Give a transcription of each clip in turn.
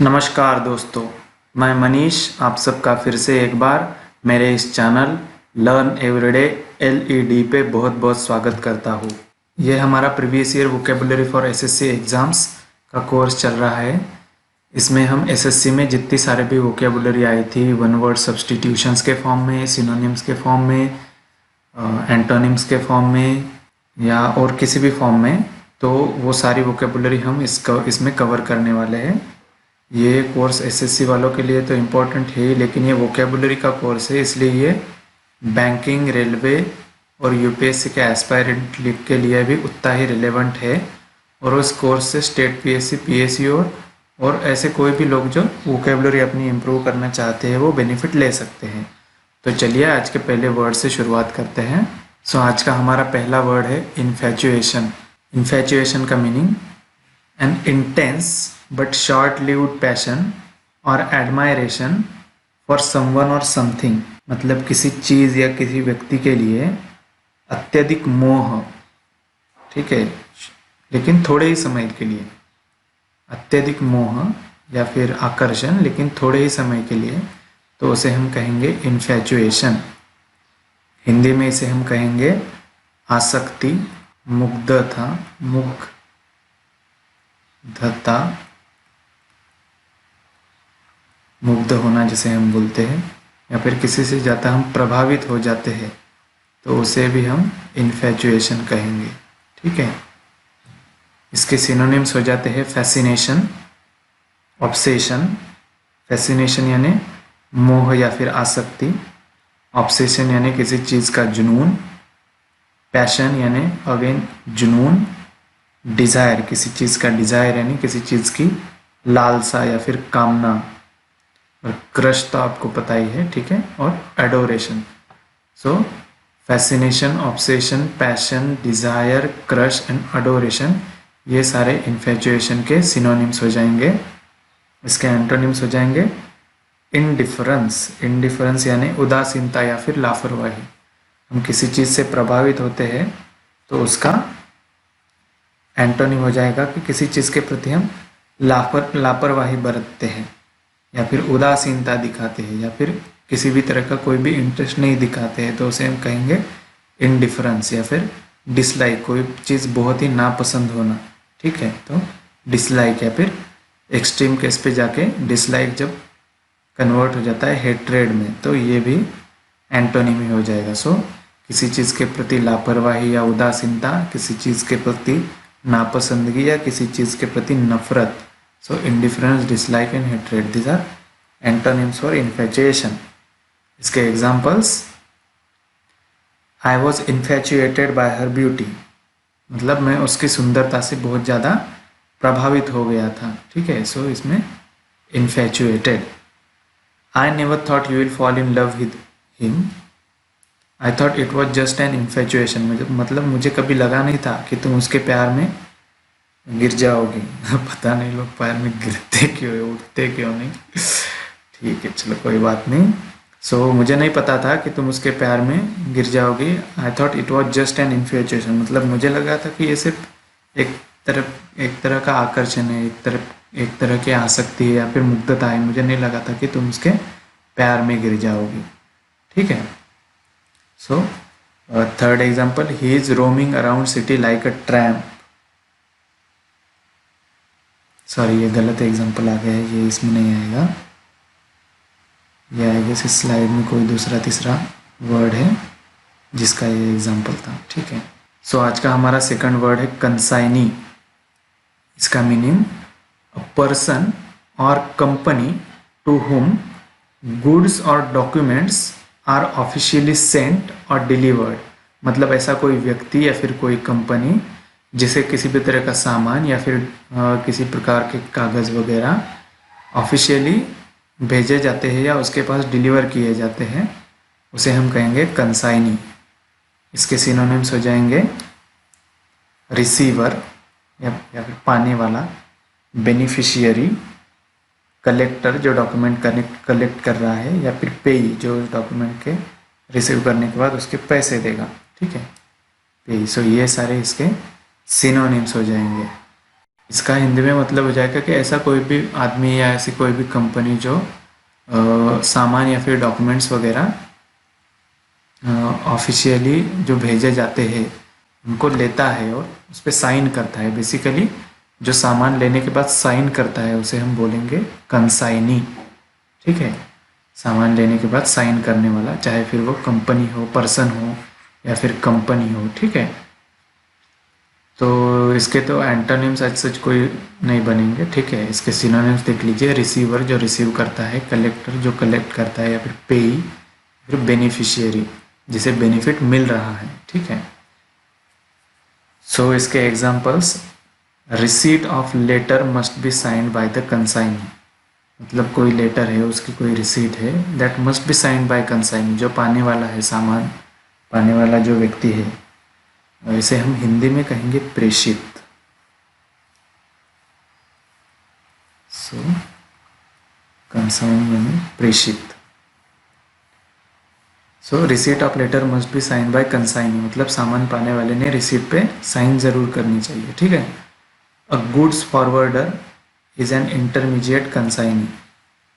नमस्कार दोस्तों, मैं मनीष आप सबका फिर से एक बार मेरे इस चैनल लर्न एवरीडे LED पे बहुत बहुत स्वागत करता हूँ। ये हमारा previous year vocabulary for SSC exams का कोर्स चल रहा है। इसमें हम SSC में जितनी सारे भी वोकेबुलरी आई थी, वन वर्ड सब्स्टिट्यूशंस के फॉर्म में, सिनोनिम्स के फॉर्म में, एंटोनिम्स के फॉर्म में या और किसी भी फॉर्म में, तो वो सारी वोकेबुलरी हम इसमें कवर करने वाले हैं। ये कोर्स SSC वालों के लिए तो इम्पोर्टेंट है, लेकिन ये वोकेबुलरी का कोर्स है, इसलिए ये बैंकिंग, रेलवे और UPSC के एस्पायरेंट के लिए भी उतना ही रिलेवेंट है। और उस कोर्स से स्टेट PSC, PSU और ऐसे कोई भी लोग जो वोकेबुलरी अपनी इम्प्रूव करना चाहते हैं वो बेनिफिट ले सकते हैं। तो चलिए आज के पहले वर्ड से शुरुआत करते हैं। आज का हमारा पहला वर्ड है इन्फैचुएशन। इन्फैचुएशन का meaning N intense but short-lived passion or admiration for someone or something, मतलब किसी चीज़ या किसी व्यक्ति के लिए अत्यधिक मोह, ठीक है, लेकिन थोड़े ही समय के लिए। अत्यधिक मोह या फिर आकर्षण लेकिन थोड़े ही समय के लिए, तो उसे हम कहेंगे इन्फैचुएशन। हिंदी में इसे हम कहेंगे आसक्ति, मुग्धता, मुग्ध होना जिसे हम बोलते हैं, या फिर किसी से ज़्यादा हम प्रभावित हो जाते हैं तो उसे भी हम इन्फैचुएशन कहेंगे, ठीक है। इसके सिनोनिम्स हो जाते हैं फैसिनेशन, ऑब्सेशन। फैसिनेशन यानी मोह या फिर आसक्ति, ऑब्सेशन यानी किसी चीज़ का जुनून, पैशन यानी अगेन जुनून, डिज़ायर किसी चीज़ का डिज़ायर यानी किसी चीज़ की लालसा या फिर कामना, और क्रश तो आपको पता ही है, ठीक है, और adoration. So fascination, obsession, passion, desire, crush and adoration, ये सारे इन्फैचुएशन के सिनोनिम्स हो जाएंगे। इसके एंटोनिम्स हो जाएंगे इंडिफरेंस। इंडिफरेंस यानी उदासीनता या फिर लापरवाही। हम किसी चीज़ से प्रभावित होते हैं तो उसका एंटोनिम हो जाएगा कि किसी चीज़ के प्रति हम लापरवाही बरतते हैं या फिर उदासीनता दिखाते हैं या फिर किसी भी तरह का कोई भी इंटरेस्ट नहीं दिखाते हैं, तो उसे हम कहेंगे इंडिफरेंस। या फिर डिसलाइक, कोई चीज़ बहुत ही नापसंद होना, ठीक है, तो डिसलाइक। या फिर एक्सट्रीम केस पे जाके डिसलाइक जब कन्वर्ट हो जाता है हेट्रेड में, तो ये भी एंटोनिम ही हो जाएगा। किसी चीज़ के प्रति लापरवाही या उदासीनता, किसी चीज़ के प्रति नापसंदगी या किसी चीज़ के प्रति नफरत। Indifference, dislike and hatred, these are antonyms for infatuation. इसके examples, I was infatuated by her beauty, मतलब मैं उसकी सुंदरता से बहुत ज़्यादा प्रभावित हो गया था, ठीक है। इसमें infatuated. I never thought you will fall in love with him. I thought it was just an infatuation. मतलब मुझे कभी लगा नहीं था कि तुम उसके प्यार में गिर जाओगी। पता नहीं लोग पैर में गिरते क्यों है, उठते क्यों नहीं, ठीक है, चलो कोई बात नहीं। मुझे नहीं पता था कि तुम उसके प्यार में गिर जाओगी। I thought it was just an infatuation, मतलब मुझे लगा था कि ये सिर्फ एक तरह का आकर्षण है, एक तरह की आसक्ति है या फिर मुग्धता है। मुझे नहीं लगा था कि तुम उसके प्यार में गिर जाओगी, ठीक है। Third example, he is roaming around city like a tramp. Sorry, ये गलत एग्जांपल आ गया है, ये इसमें नहीं आएगा, ये आएगा इस स्लाइड में कोई दूसरा तीसरा वर्ड है जिसका ये एग्जांपल था, ठीक है। आज का हमारा सेकंड वर्ड है कंसाइनी। इसका मीनिंग अ पर्सन और कंपनी टू हुम गुड्स और डॉक्यूमेंट्स आर ऑफिशियली सेंट और डिलीवर्ड, मतलब ऐसा कोई व्यक्ति या फिर कोई कंपनी जिसे किसी भी तरह का सामान या फिर किसी प्रकार के कागज़ वगैरह ऑफिशियली भेजे जाते हैं या उसके पास डिलीवर किए जाते हैं, उसे हम कहेंगे कंसाइनी। इसके सिनोनिम्स हो जाएंगे रिसीवर या फिर पाने वाला, बेनिफिशियरी, कलेक्टर जो डॉक्यूमेंट कलेक्ट कर रहा है, या फिर पेई जो डॉक्यूमेंट के रिसीव करने के बाद उसके पैसे देगा, ठीक है, पेई। ये सारे इसके सिनोनिम्स हो जाएंगे। इसका हिंदी में मतलब हो जाएगा कि ऐसा कोई भी आदमी या ऐसी कोई भी कंपनी जो सामान या फिर डॉक्यूमेंट्स वगैरह ऑफिशियली जो भेजे जाते हैं उनको लेता है और उस पर साइन करता है। बेसिकली जो सामान लेने के बाद साइन करता है उसे हम बोलेंगे कंसाइनी। ठीक है, सामान लेने के बाद साइन करने वाला, चाहे फिर वो कंपनी हो, पर्सन हो या फिर कंपनी हो। ठीक है, तो इसके तो एंटोनिम्स सच कोई नहीं बनेंगे। ठीक है, इसके सिनोनिम्स देख लीजिए। रिसीवर जो रिसीव करता है, कलेक्टर जो कलेक्ट करता है, या फिर पेई, फिर बेनिफिशियरी जिसे बेनिफिट मिल रहा है। ठीक है, सो इसके examples, receipt of letter must be signed by the consignee, मतलब कोई लेटर है उसकी कोई रिसीट है, that must be signed by consignee, जो पाने वाला है, सामान पाने वाला जो व्यक्ति है, इसे हम हिंदी में कहेंगे प्रेषित। सो कंसाइनी यानी प्रेषित। So receipt of letter must be sign by consignee, मतलब सामान पाने वाले ने रिसीट पे साइन जरूर करनी चाहिए। ठीक है, अ goods forwarder is an intermediate consignee.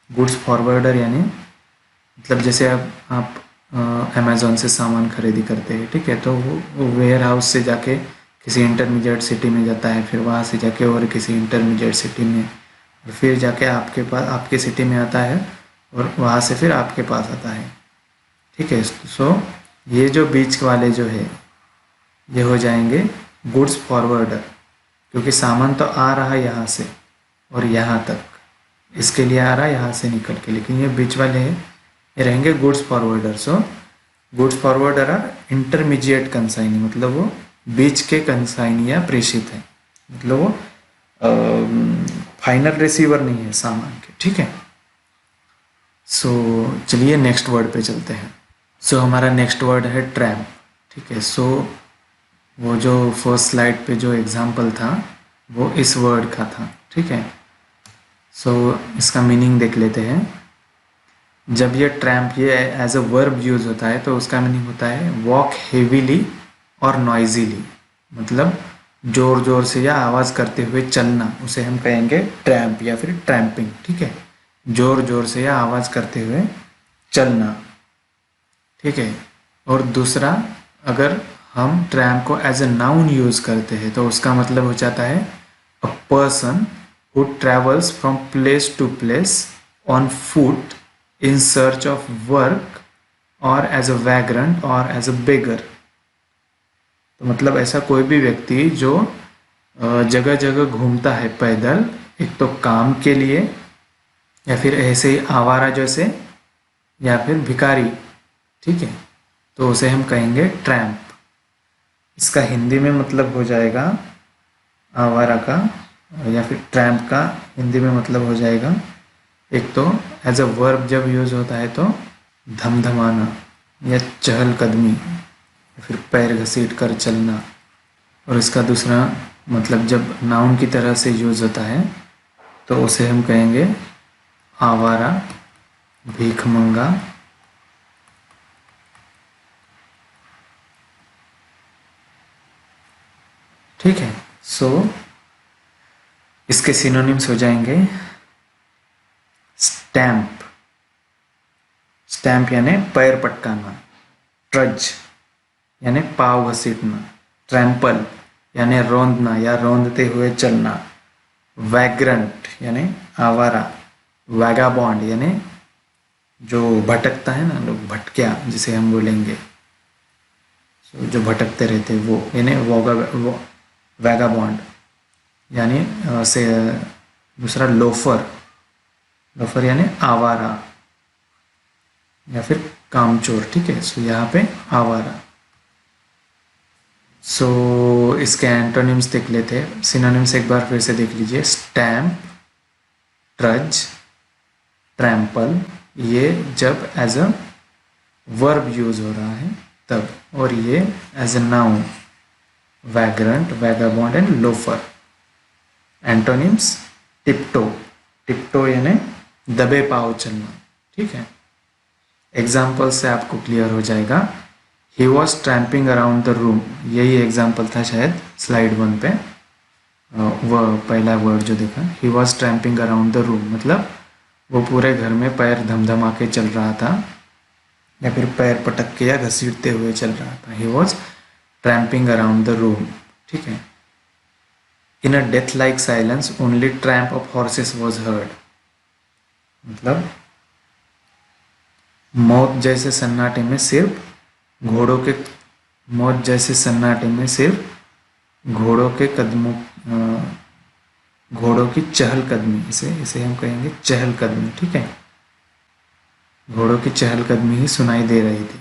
Goods forwarder यानी मतलब जैसे आप अमेज़ॉन से सामान खरीदी करते हैं। ठीक है, तो वो वेयर हाउस से जाके किसी इंटरमीडिएट सिटी में जाता है, फिर वहाँ से जाके और किसी इंटरमीडिएट सिटी में, और फिर जाके आपके पास, आपके सिटी में आता है, और वहाँ से फिर आपके पास आता है। ठीक है, सो ये जो बीच वाले जो है ये हो जाएंगे गुड्स फॉरवर्डर, क्योंकि सामान तो आ रहा है यहाँ से और यहाँ तक, इसके लिए आ रहा है यहाँ से निकल के, लेकिन ये बीच वाले हैं ये रहेंगे goods forwarder. So goods forwarder are intermediate consignee, मतलब वो बीच के कंसाइनी या प्रेषित है, मतलब वो फाइनल रिसीवर नहीं है सामान के। ठीक है, सो चलिए नेक्स्ट वर्ड पे चलते हैं। सो हमारा नेक्स्ट वर्ड है ट्रैम्प। ठीक है, सो वो जो फर्स्ट स्लाइड पे जो एग्जाम्पल था वो इस वर्ड का था। ठीक है, सो इसका मीनिंग देख लेते हैं। जब ये ट्रैम्प ये एज अ वर्ब यूज होता है तो उसका मीनिंग होता है वॉक हेवीली और नॉइजीली, मतलब जोर जोर से या आवाज़ करते हुए चलना, उसे हम कहेंगे ट्रैम्प या फिर ट्रैम्पिंग। ठीक है, जोर जोर से या आवाज़ करते हुए चलना। ठीक है, और दूसरा, अगर हम ट्रैम्प को एज अ नाउन यूज़ करते हैं तो उसका मतलब हो जाता है a person who travels from place to place on foot in search of work or as a vagrant or as a beggar। तो मतलब ऐसा कोई भी व्यक्ति जो जगह जगह घूमता है पैदल, एक तो काम के लिए या फिर ऐसे ही आवारा जैसे, या फिर भिखारी। ठीक है, तो उसे हम कहेंगे ट्रैम्प। इसका हिंदी में मतलब हो जाएगा आवारा का, या फिर ट्रैम्प का हिंदी में मतलब हो जाएगा, एक तो एज अ वर्ब जब यूज़ होता है तो धमधमाना या चहलकदमी, या फिर पैर घसीट कर चलना, और इसका दूसरा मतलब जब नाउन की तरह से यूज़ होता है तो उसे हम कहेंगे आवारा, भीखमंगा। ठीक है, सो इसके सिनोनिम्स हो जाएंगे स्टैम्प, स्टैम्प यानी पैर पटकाना, ट्रज यानी पाँव घसीटना, ट्रैम्पल यानी रौंदना या रौंदते हुए चलना, वैग्रेंट यानी आवारा, वैगाबॉन्ड यानी जो भटकता है ना, लोग भटकिया जिसे हम बोलेंगे, जो भटकते रहते वो, यानी वैगाबॉन्ड यानी से दूसरा लोफर, लोफर यानी आवारा या फिर कामचोर। ठीक है, सो यहाँ पे आवारा। सो इसके एंटोनिम्स देख लेते हैं, सिनोनिम्स एक बार फिर से देख लीजिए। स्टैम्प, ट्रज, ट्रैम्पल, ये जब एज अ वर्ब यूज हो रहा है तब, और ये as a noun vagrant, vagabond and loafer. Antonyms tiptoe, tiptoe यानी दबे पाँव चलना। ठीक है, एग्जाम्पल से आपको क्लियर हो जाएगा। ही was tramping around the room, यही एग्जाम्पल था शायद स्लाइड 1 पे। वह पहला वर्ड जो देखा, ही was tramping around the room, मतलब वो पूरे घर में पैर धमधमा के चल रहा था या फिर पैर पटक के या घसीटते हुए चल रहा था। He was tramping around the room, ठीक है। In a death like silence only tramp of horses was heard, मतलब मौत जैसे सन्नाटे में सिर्फ घोड़ों के मौत जैसे सन्नाटे में सिर्फ घोड़ों के कदमों घोड़ों की चहलकदमी, इसे हम कहेंगे चहलकदमी, ठीक है। घोड़ों की चहलकदमी ही सुनाई दे रही थी।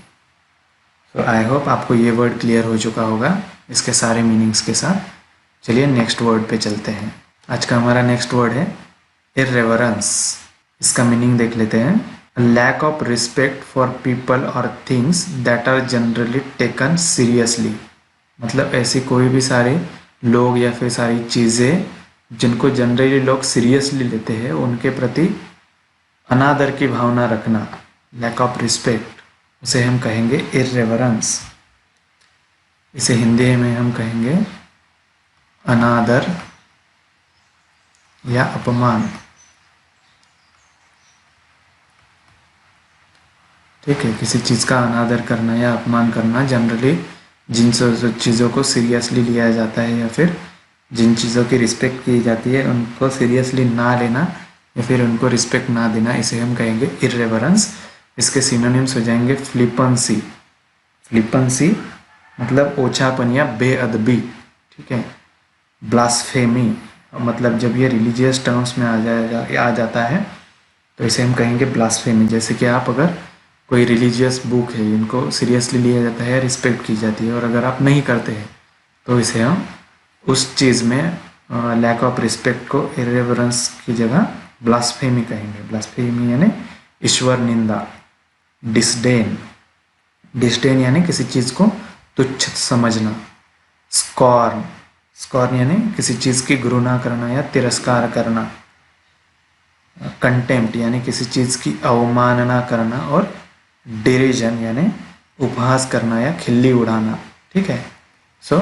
तो आई होप आपको ये वर्ड क्लियर हो चुका होगा इसके सारे मीनिंग्स के साथ। चलिए नेक्स्ट वर्ड पे चलते हैं। आज का हमारा नेक्स्ट वर्ड है इर्रेवरेंस। इसका मीनिंग देख लेते हैं। Lack of respect for people और things that are generally taken seriously, मतलब ऐसी कोई भी सारे लोग या फिर सारी चीज़ें जिनको जनरली लोग सीरियसली लेते हैं उनके प्रति अनादर की भावना रखना, लैक ऑफ रिस्पेक्ट, उसे हम कहेंगे इर्रेवरेंस। इसे हिंदी में हम कहेंगे अनादर या अपमान, ठीक है। किसी चीज़ का अनादर करना या अपमान करना, जनरली जिन चीज़ों को सीरियसली लिया जाता है या फिर जिन चीज़ों की रिस्पेक्ट की जाती है उनको सीरियसली ना लेना या फिर उनको रिस्पेक्ट ना देना, इसे हम कहेंगे इर्रेवरेंस। इसके सिनोनिम्स हो जाएंगे फ्लिपेंसी। फ्लिपेंसी मतलब ओछापन या बेअदबी, ठीक है। ब्लास्फेमी, मतलब जब ये रिलीजियस टर्म्स में आ जाता है तो इसे हम कहेंगे ब्लास्फेमी। जैसे कि आप अगर कोई रिलीजियस बुक है इनको सीरियसली लिया जाता है, रिस्पेक्ट की जाती है, और अगर आप नहीं करते हैं तो इसे हम उस चीज़ में लैक ऑफ रिस्पेक्ट को इर्रेवरेंस की जगह ब्लास्फेमी कहेंगे। ब्लास्फेमी यानी ईश्वर निंदा। डिसडेन, डिसडेन यानी किसी चीज़ को तुच्छ समझना। स्कॉर्न, स्कॉर्न यानी किसी चीज़ की घृणा करना या तिरस्कार करना। कंटेम्प्ट यानी किसी चीज़ की अवमानना करना। और डेरिजन यानी उपहास करना या खिल्ली उड़ाना, ठीक है। सो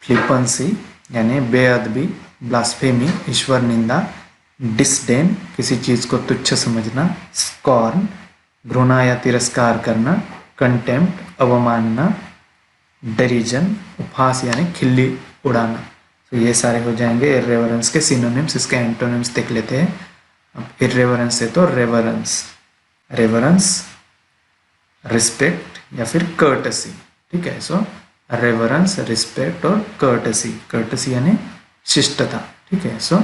फ्लिपेंसी यानी बेअदबी, ब्लास्फेमी ईश्वर निंदा, डिसडेन किसी चीज़ को तुच्छ समझना, स्कॉर्न घृणा या तिरस्कार करना, कंटेम्प्ट अवमानना, डेरिजन उपहास यानी खिल्ली उड़ाना। तो ये सारे हो जाएंगे इर्रेवरेंस के सिनोनिम्स। इसके एंटोनिम्स देख लेते हैं। अब इर्रेवरेंस है तो रेवरेंस, रेवरेंस रिस्पेक्ट या फिर कर्टसी, ठीक है। सो रेवरेंस, रिस्पेक्ट और कर्टसी, कर्टसी यानी शिष्टता, ठीक है। सो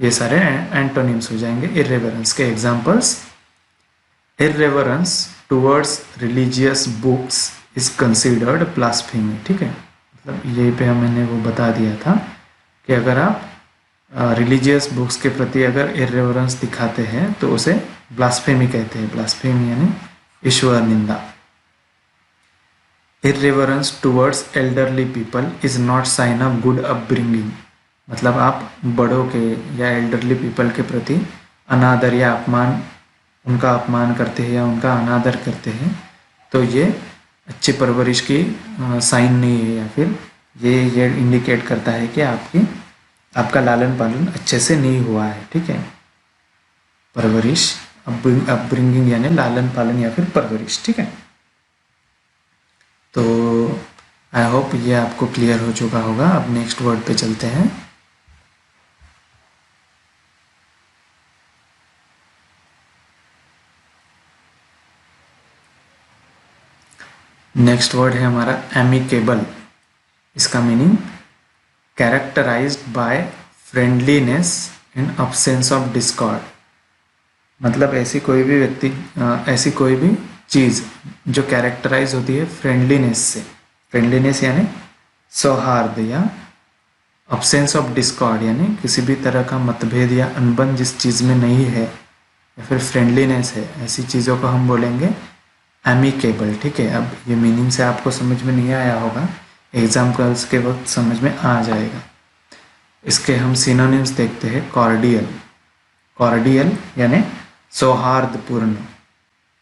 ये सारे एंटोनिम्स हो जाएंगे इर्रेवरेंस के। Examples, irreverence towards religious books is considered blasphemy, ठीक है। मतलब यही पे मैंने वो बता दिया था कि अगर आप रिलीजियस बुक्स के प्रति अगर इर्रेवरेंस दिखाते हैं तो उसे ब्लास्फेमी कहते हैं। ब्लास्फेमी यानी ईश्वर निंदा। Irreverence towards elderly people is not sign of good upbringing, मतलब आप बड़ों के या एल्डरली पीपल के प्रति अनादर या अपमान, उनका अपमान करते हैं या उनका अनादर करते हैं तो ये अच्छी परवरिश की साइन नहीं है, या फिर ये इंडिकेट करता है कि आपका लालन पालन अच्छे से नहीं हुआ है, ठीक है। परवरिश, अपब्रिंगिंग यानी लालन पालन या फिर परवरिश, ठीक है। तो आई होप ये आपको क्लियर हो चुका होगा। अब नेक्स्ट वर्ड पे चलते हैं। नेक्स्ट वर्ड है हमारा एमिकेबल। इसका meaning characterised by friendliness and absence of discord, मतलब ऐसी कोई भी व्यक्ति, ऐसी कोई भी चीज़ जो कैरेक्टराइज होती है फ्रेंडलीनेस से। फ्रेंडलीनेस यानी सौहार्द, या अब्सेंस ऑफ डिस्कॉर्ड यानी किसी भी तरह का मतभेद या अनबन जिस चीज़ में नहीं है या फिर फ्रेंडलीनेस है, ऐसी चीज़ों को हम बोलेंगे एमिकेबल, ठीक है। अब ये मीनिंग से आपको समझ में नहीं आया होगा, एग्जाम्पल्स के वक्त समझ में आ जाएगा। इसके हम सिनोनिम्स देखते हैं। कॉर्डियल, कॉर्डियल यानी सौहार्दपूर्ण।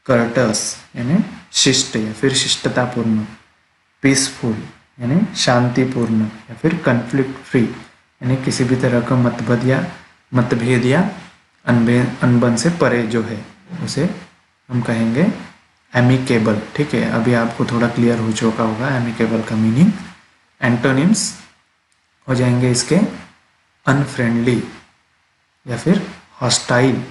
कर्टस यानी शिष्ट या फिर शिष्टतापूर्ण। पीसफुल यानी शांतिपूर्ण या फिर कन्फ्लिक्ट फ्री, यानी किसी भी तरह का मतभेद या अनबन से परे जो है उसे हम कहेंगे एमिकेबल। ठीक है, अभी आपको थोड़ा क्लियर हो चुका होगा एमिकेबल का मीनिंग। एंटोनिम्स हो जाएंगे इसके अनफ्रेंडली या फिर हॉस्टाइल।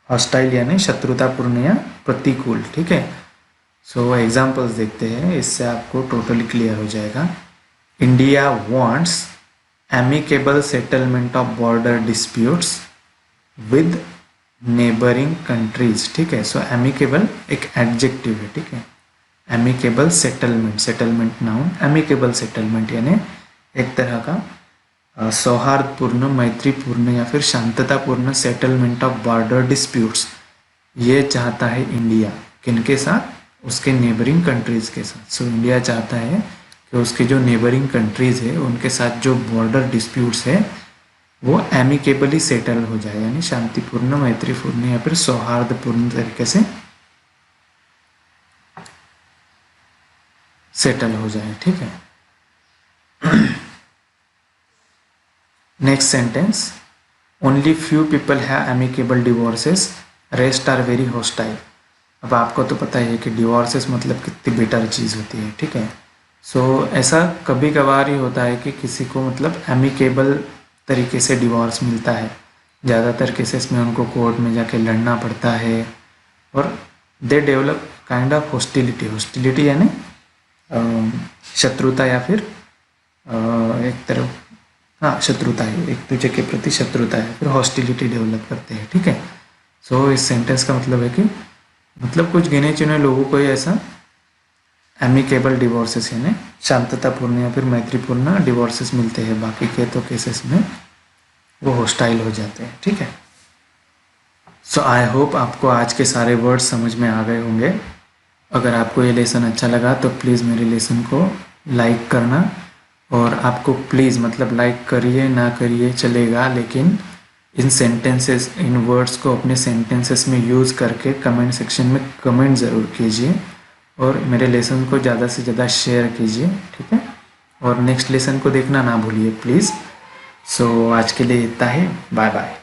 हॉस्टाइल यानी शत्रुतापूर्ण या प्रतिकूल। ठीक है, सो एग्जाम्पल्स देखते हैं, इससे आपको टोटली क्लियर हो जाएगा। India wants amicable settlement of border disputes with neighbouring countries. ठीक है, सो एमिकेबल एक एडजेक्टिव है। ठीक है, amicable settlement, settlement noun, amicable settlement यानी एक तरह का सौहार्दपूर्ण, मैत्रीपूर्ण या फिर शांततापूर्ण सेटलमेंट ऑफ बॉर्डर डिस्प्यूट्स ये चाहता है इंडिया। किनके साथ? उसके नेबरिंग कंट्रीज के साथ। सो इंडिया चाहता है कि उसके जो नेबरिंग कंट्रीज है उनके साथ जो बॉर्डर डिस्प्यूट्स है वो एमिकेबली सेटल हो जाए, यानी शांतिपूर्ण, मैत्रीपूर्ण या फिर सौहार्दपूर्ण तरीके से सेटल हो जाए। ठीक है, next sentence, only few people have amicable divorces, rest are very hostile. अब आपको तो पता ही है कि डिवोर्सेस मतलब कितनी बेटर चीज़ होती है। ठीक है, सो ऐसा कभी कभार ही होता है कि किसी को मतलब एमिकेबल तरीके से डिवोर्स मिलता है। ज़्यादातर केसेस में उनको कोर्ट में जाके लड़ना पड़ता है और they develop kind of hostility. Hostility यानी शत्रुता या फिर एक तरफ, हाँ शत्रुता है, एक दूसरे के प्रति शत्रुता है, फिर हॉस्टिलिटी डेवलप करते हैं। ठीक है, सो इस सेंटेंस का मतलब है कि मतलब कुछ गिने चुने लोगों को ही ऐसा एमिकेबल डिवोर्सेस यानी शांततापूर्ण या फिर मैत्रीपूर्ण डिवोर्सेस मिलते हैं, बाकी के तो केसेस में वो हॉस्टाइल हो जाते हैं। ठीक है, सो आई होप आपको आज के सारे वर्ड्स समझ में आ गए होंगे। अगर आपको ये लेसन अच्छा लगा तो प्लीज़ मेरे लेसन को लाइक करना, और आपको प्लीज़ मतलब लाइक करिए ना करिए चलेगा, लेकिन इन सेंटेंसेस, इन वर्ड्स को अपने सेंटेंसेस में यूज़ करके कमेंट सेक्शन में कमेंट ज़रूर कीजिए और मेरे लेसन को ज़्यादा से ज़्यादा शेयर कीजिए। ठीक है, और नेक्स्ट लेसन को देखना ना भूलिए प्लीज़। सो आज के लिए इतना ही, बाय बाय।